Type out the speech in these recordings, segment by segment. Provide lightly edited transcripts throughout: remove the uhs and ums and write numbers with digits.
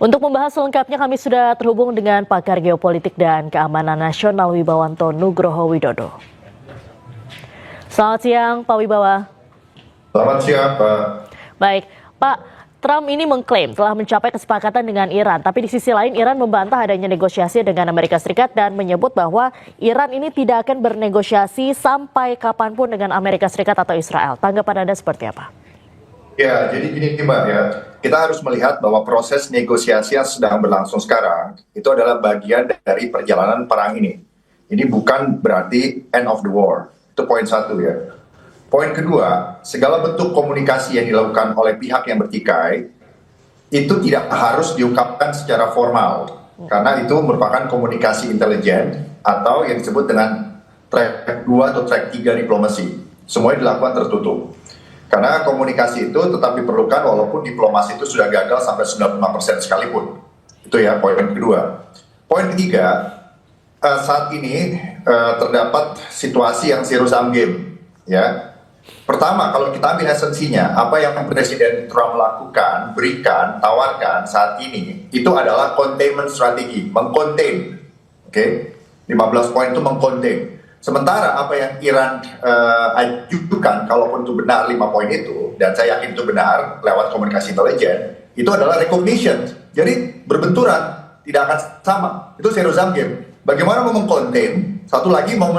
Untuk membahas selengkapnya kami sudah terhubung dengan pakar geopolitik dan keamanan nasional Wibawanto Nugroho Widodo. Selamat siang Pak Wibawa. Selamat siang Pak. Baik, Pak, Trump ini mengklaim telah mencapai kesepakatan dengan Iran, tapi di sisi lain Iran membantah adanya negosiasi dengan Amerika Serikat dan menyebut bahwa Iran ini tidak akan bernegosiasi sampai kapanpun dengan Amerika Serikat atau Israel. Tanggapan Anda seperti apa? Ya, jadi gini Mbak ya, kita harus melihat bahwa proses negosiasi yang sedang berlangsung sekarang itu adalah bagian dari perjalanan perang ini. Ini bukan berarti end of the war, itu poin satu ya. Poin kedua, segala bentuk komunikasi yang dilakukan oleh pihak yang bertikai itu tidak harus diungkapkan secara formal, karena itu merupakan komunikasi intelijen atau yang disebut dengan track 2 atau track 3 diplomasi. Semuanya dilakukan tertutup. Karena komunikasi itu tetap diperlukan walaupun diplomasi itu sudah gagal sampai 95% sekalipun. Itu ya poin kedua. Poin ketiga, saat ini terdapat situasi yang zero sum game. Ya. Pertama, kalau kita ambil esensinya, apa yang Presiden Trump lakukan, berikan, tawarkan saat ini, itu adalah containment strategi, mengcontain. Oke, 15 poin itu mengcontain. Sementara apa yang Iran ajukan, kalaupun itu benar 5 poin itu, dan saya yakin itu benar lewat komunikasi intelijen, itu adalah recognition. Jadi berbenturan, tidak akan sama. Itu zero sum game. Bagaimana mau mengcontain, satu lagi mau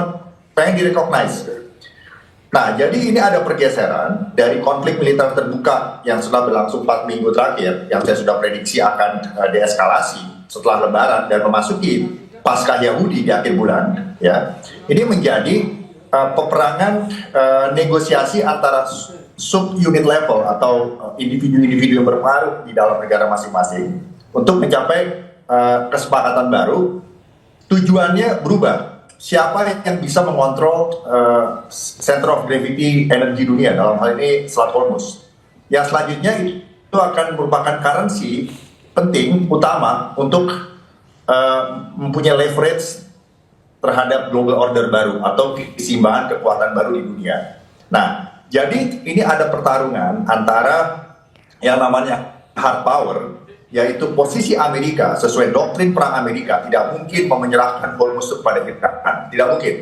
pengen direcognize. Nah, jadi ini ada pergeseran dari konflik militer terbuka yang sudah berlangsung 4 minggu terakhir, yang saya sudah prediksi akan deeskalasi setelah Lebaran dan memasuki Paskah Yahudi di akhir bulan, ya, ini menjadi peperangan negosiasi antara sub-unit level atau individu-individu yang berpengaruh di dalam negara masing-masing untuk mencapai kesepakatan baru. Tujuannya berubah. Siapa yang bisa mengontrol center of gravity energi dunia, dalam hal ini Selat Hormuz. Yang selanjutnya itu akan merupakan currency penting, utama untuk mempunyai leverage terhadap global order baru atau keseimbangan kekuatan baru di dunia. Nah, jadi ini ada pertarungan antara yang namanya hard power, yaitu posisi Amerika sesuai doktrin perang Amerika tidak mungkin menyerahkan Hormuz kepada Iran, tidak mungkin.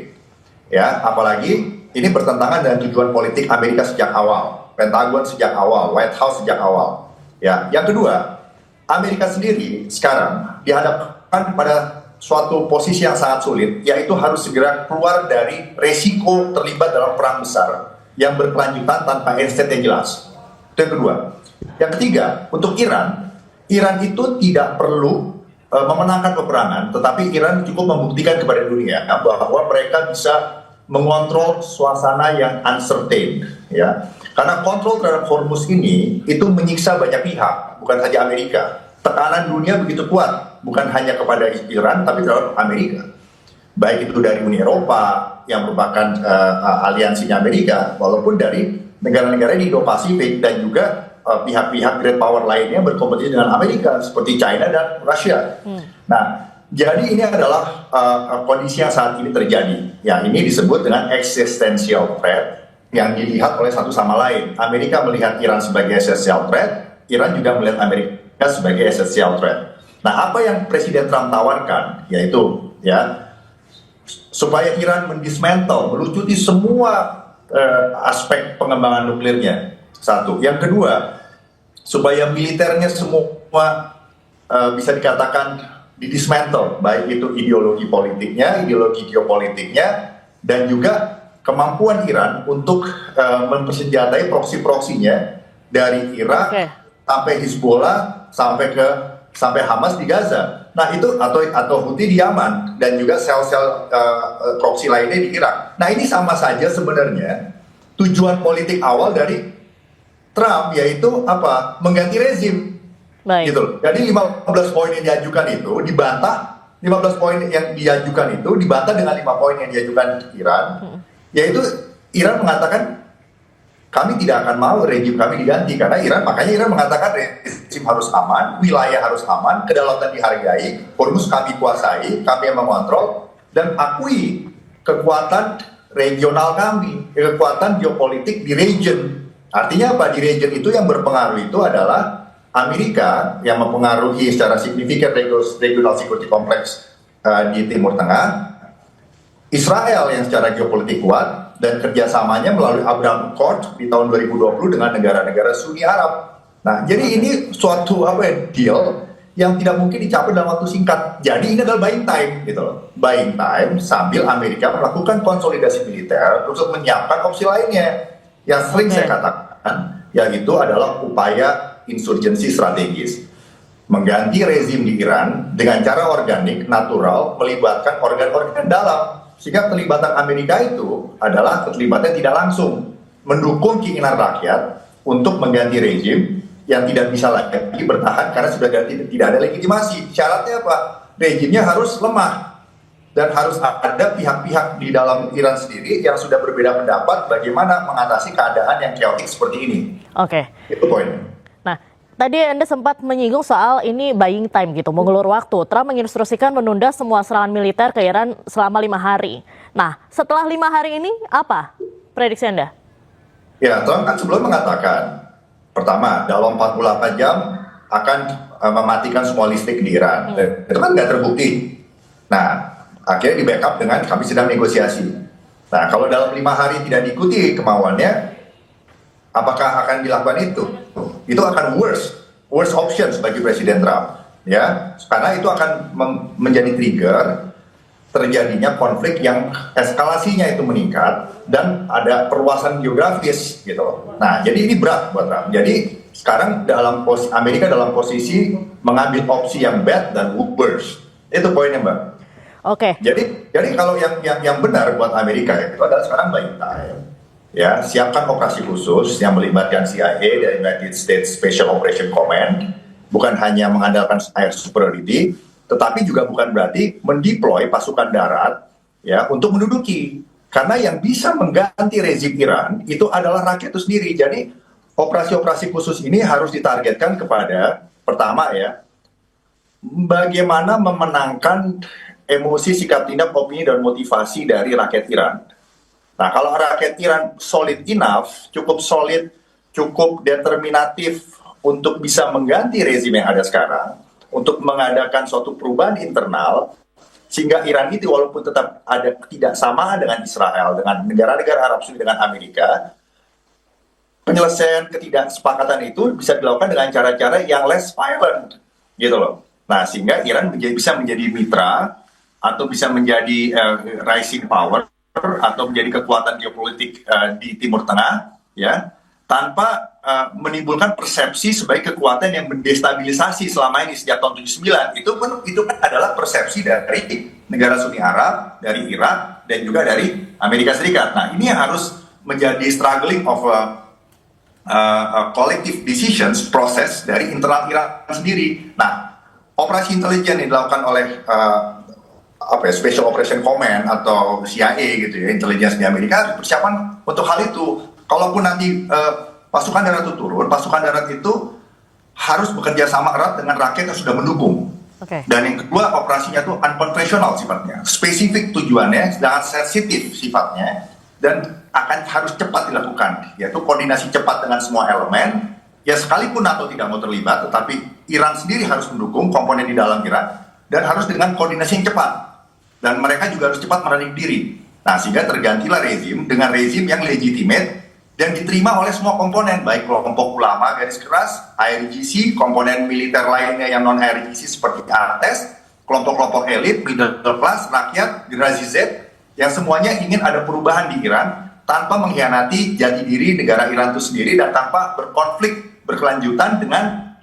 Ya, apalagi ini bertentangan dengan tujuan politik Amerika sejak awal, Pentagon sejak awal, White House sejak awal. Ya, yang kedua, Amerika sendiri sekarang dihadapkan pada suatu posisi yang sangat sulit, yaitu harus segera keluar dari resiko terlibat dalam perang besar yang berkelanjutan tanpa end state yang jelas. Itu yang kedua. Yang ketiga, untuk Iran itu tidak perlu memenangkan peperangan, tetapi Iran cukup membuktikan kepada dunia bahwa mereka bisa mengontrol suasana yang uncertain, ya. Karena kontrol terhadap Hormuz ini itu menyiksa banyak pihak, bukan saja Amerika. Tekanan dunia begitu kuat, bukan hanya kepada Iran, tapi terhadap Amerika. Baik itu dari Uni Eropa, yang merupakan aliansinya Amerika, walaupun dari negara-negara di Indo-Pasifik, dan juga pihak-pihak great power lainnya berkompetisi dengan Amerika, seperti China dan Rusia. Nah, jadi ini adalah kondisi yang saat ini terjadi. Yang ini disebut dengan existential threat, yang dilihat oleh satu sama lain. Amerika melihat Iran sebagai essential threat, Iran juga melihat Amerika sebagai essential threat. Nah, apa yang Presiden Trump tawarkan, yaitu ya supaya Iran mendismantle, melucuti semua aspek pengembangan nuklirnya. Satu. Yang kedua, supaya militernya semua bisa dikatakan didismantle, baik itu ideologi politiknya, ideologi geopolitiknya, dan juga kemampuan Iran untuk mempersenjatai proksi-proksinya dari Irak sampai Hizbollah sampai Hamas di Gaza. Nah, itu atau Houthi di Yaman, dan juga sel-sel proksi lainnya di Irak. Nah, ini sama saja sebenarnya tujuan politik awal dari Trump, yaitu apa? Mengganti rezim. Baik. Gitu. Jadi 15 poin yang diajukan itu dibantah, 15 poin yang diajukan itu dibantah dengan 5 poin yang diajukan Iran. Yaitu Iran mengatakan kami tidak akan mau rejim kami diganti, karena makanya Iran mengatakan rezim harus aman, wilayah harus aman, kedaulatan dihargai, Hormuz kami kuasai, kami yang mengontrol, dan akui kekuatan regional kami, kekuatan geopolitik di region. Artinya apa? Di region itu yang berpengaruh itu adalah Amerika yang mempengaruhi secara signifikan regional security complex di Timur Tengah, Israel yang secara geopolitik kuat, dan kerjasamanya melalui Abraham Accord di tahun 2020 dengan negara-negara Sunni Arab. Nah, jadi ini suatu deal yang tidak mungkin dicapai dalam waktu singkat. Jadi ini adalah buying time gitu loh. Buying time sambil Amerika melakukan konsolidasi militer untuk menyiapkan opsi lainnya. Yang sering saya katakan, yaitu adalah upaya insurgensi strategis. Mengganti rezim di Iran dengan cara organik, natural, melibatkan organ-organ dalam. Sehingga keterlibatan Amerika itu adalah keterlibatan tidak langsung. Mendukung keinginan rakyat untuk mengganti rezim yang tidak bisa lagi bertahan karena sudah tidak ada legitimasi. Syaratnya apa? Rezimnya harus lemah dan harus ada pihak-pihak di dalam Iran sendiri yang sudah berbeda pendapat bagaimana mengatasi keadaan yang chaotic seperti ini. Oke. Itu poinnya. Nah, tadi Anda sempat menyinggung soal ini buying time gitu, mengulur waktu. Trump menginstruksikan menunda semua serangan militer ke Iran selama 5 hari. Nah, setelah 5 hari ini apa prediksi Anda? Ya, Trump kan sebelum mengatakan pertama, dalam 48 jam akan mematikan semua listrik di Iran. Itu kan nggak terbukti. Nah, akhirnya di backup dengan kami sedang negosiasi. Nah, kalau dalam 5 hari tidak diikuti kemauannya, apakah akan dilakukan itu? Itu akan worst option bagi Presiden Trump. Ya, karena itu akan menjadi trigger terjadinya konflik yang eskalasinya itu meningkat dan ada perluasan geografis gitu. Nah, jadi ini berat buat Trump. Jadi sekarang Amerika dalam posisi mengambil opsi yang bad dan worse. Itu poinnya, Mbak. Oke. Jadi kalau yang benar buat Amerika itu adalah sekarang buying time. Ya, siapkan operasi khusus yang melibatkan CIA dan United States Special Operation Command, bukan hanya mengandalkan air superiority, tetapi juga bukan berarti mendeploy pasukan darat ya untuk menduduki, karena yang bisa mengganti rezim Iran itu adalah rakyat itu sendiri. Jadi operasi-operasi khusus ini harus ditargetkan kepada pertama ya, bagaimana memenangkan emosi, sikap tindak, opini dan motivasi dari rakyat Iran. Nah, kalau rakyat Iran solid enough, cukup solid, cukup determinatif untuk bisa mengganti rezim yang ada sekarang, untuk mengadakan suatu perubahan internal, sehingga Iran itu walaupun tetap ada tidak sama dengan Israel, dengan negara-negara Arab Saudi, dengan Amerika, penyelesaian ketidaksepakatan itu bisa dilakukan dengan cara-cara yang less violent, gitu loh. Nah, sehingga Iran bisa menjadi mitra, atau bisa menjadi rising power, atau menjadi kekuatan geopolitik di Timur Tengah, ya, tanpa menimbulkan persepsi sebagai kekuatan yang mendestabilisasi selama ini sejak tahun 79. Itu kan adalah persepsi dari negara Sunni Arab, dari Irak, dan juga dari Amerika Serikat. Nah, ini yang harus menjadi struggling of collective decisions proses dari internal Iran sendiri. Nah, operasi intelijen yang dilakukan oleh Special Operation Command atau CIA gitu ya, intelligence di Amerika harus persiapan untuk hal itu. Kalaupun nanti pasukan darat itu turun, pasukan darat itu harus bekerja sama erat dengan rakyat yang sudah mendukung. Dan yang kedua, operasinya itu unconventional sifatnya, spesifik tujuannya, sangat sensitif sifatnya, dan akan harus cepat dilakukan, yaitu koordinasi cepat dengan semua elemen. Ya, sekalipun NATO tidak mau terlibat, tetapi Iran sendiri harus mendukung komponen di dalam Iran, dan harus dengan koordinasi yang cepat. Dan mereka juga harus cepat menarik diri. Nah, sehingga tergantilah rezim dengan rezim yang legitimate dan diterima oleh semua komponen, baik kelompok ulama garis keras, IRGC, komponen militer lainnya yang non-IRGC seperti ATES, kelompok-kelompok elit, middle class, rakyat, generasi Z, yang semuanya ingin ada perubahan di Iran tanpa mengkhianati jati diri negara Iran itu sendiri dan tanpa berkonflik berkelanjutan dengan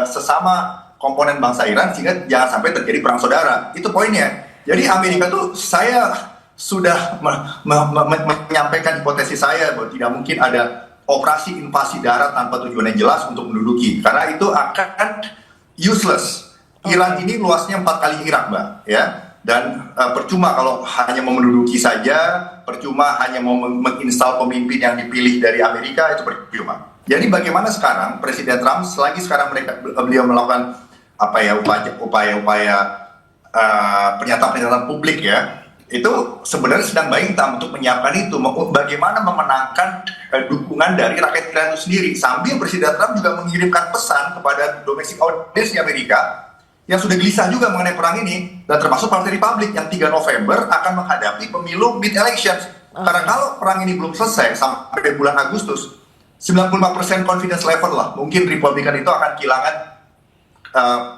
sesama komponen bangsa Iran, sehingga jangan sampai terjadi perang saudara. Itu poinnya. Jadi Amerika tuh, saya sudah menyampaikan hipotesis saya bahwa tidak mungkin ada operasi invasi darat tanpa tujuan yang jelas untuk menduduki, karena itu akan useless. Iran ini luasnya 4 kali Irak, Mbak, ya. Dan percuma kalau hanya mau menduduki saja, percuma hanya mau menginstal pemimpin yang dipilih dari Amerika, itu percuma. Jadi bagaimana sekarang Presiden Trump, selagi sekarang beliau melakukan upaya-upaya pernyataan-pernyataan publik ya, itu sebenarnya sedang Bintang untuk menyiapkan itu, bagaimana memenangkan dukungan dari rakyat Iran itu sendiri. Sambil Presiden Trump juga mengirimkan pesan kepada domestic audience di Amerika yang sudah gelisah juga mengenai perang ini, dan termasuk Partai Republik yang 3 November akan menghadapi pemilu mid-elections. Karena kalau perang ini belum selesai sampai bulan Agustus, 95% confidence level lah, mungkin Republikan itu akan kehilangan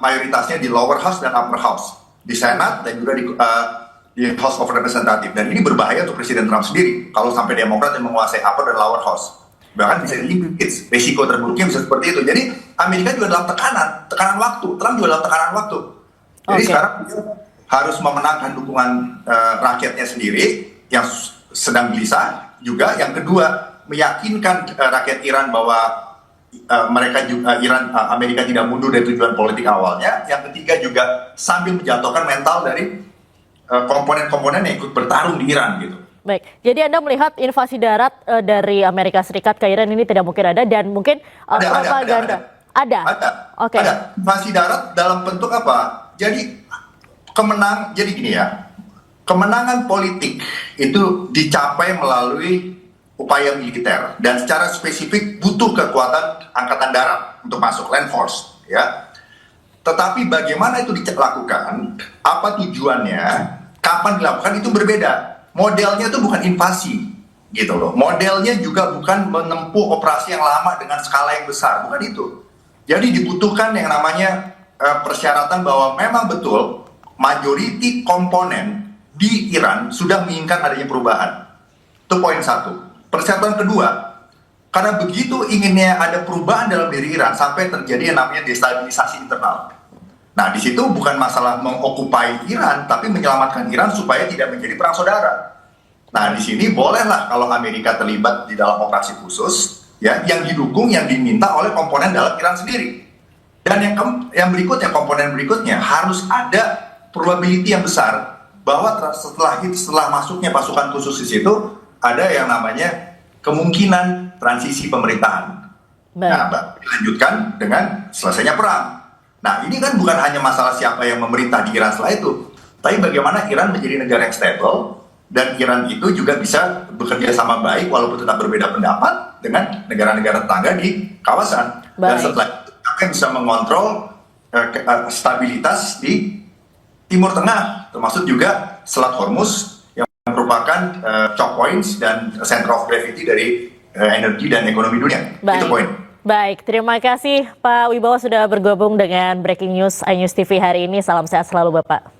mayoritasnya di lower house dan upper house, di Senat dan juga di House of Representatives. Dan ini berbahaya untuk Presiden Trump sendiri kalau sampai Demokrat yang menguasai upper dan lower house, bahkan bisa di-impeach. Risiko terburuknya bisa seperti itu. Jadi Amerika juga dalam tekanan waktu, Trump juga dalam tekanan waktu. Jadi sekarang dia harus memenangkan dukungan rakyatnya sendiri yang sedang gelisah juga. Yang kedua, meyakinkan rakyat Iran bahwa mereka juga Amerika tidak mundur dari tujuan politik awalnya. Yang ketiga juga sambil menjatuhkan mental dari komponen-komponen yang ikut bertarung di Iran gitu. Baik, jadi Anda melihat invasi darat dari Amerika Serikat ke Iran ini tidak mungkin ada, dan mungkin propaganda. Ada. Oke. Ada invasi darat dalam bentuk apa? Jadi jadi gini ya, kemenangan politik itu dicapai melalui upaya militer, dan secara spesifik butuh kekuatan angkatan darat untuk masuk, land force, ya. Tetapi bagaimana itu dilakukan, apa tujuannya, kapan dilakukan itu berbeda. Modelnya itu bukan invasi, gitu loh. Modelnya juga bukan menempuh operasi yang lama dengan skala yang besar, bukan itu. Jadi dibutuhkan yang namanya persyaratan bahwa memang betul majority komponen di Iran sudah menginginkan adanya perubahan. Itu poin satu. Persyaratan kedua, karena begitu inginnya ada perubahan dalam diri Iran sampai terjadi yang namanya destabilisasi internal. Nah, di situ bukan masalah mengokupai Iran, tapi menyelamatkan Iran supaya tidak menjadi perang saudara. Nah, di sini bolehlah kalau Amerika terlibat di dalam operasi khusus, ya, yang didukung, yang diminta oleh komponen dalam Iran sendiri. Dan yang berikutnya, komponen berikutnya harus ada probability yang besar bahwa setelah masuknya pasukan khusus di situ ada yang namanya kemungkinan transisi pemerintahan. Nah, dilanjutkan dengan selesainya perang. Nah, ini kan bukan hanya masalah siapa yang memerintah di Iran setelah itu, tapi bagaimana Iran menjadi negara yang stable, dan Iran itu juga bisa bekerja sama baik walaupun tetap berbeda pendapat dengan negara-negara tetangga di kawasan. Dan setelah itu akan bisa mengontrol stabilitas di Timur Tengah, termasuk juga Selat Hormuz yang merupakan choke points dan center of gravity dari energi dan ekonomi dunia. Itu poin. Baik, terima kasih Pak Wibowo sudah bergabung dengan Breaking News iNews TV hari ini. Salam sehat selalu Bapak.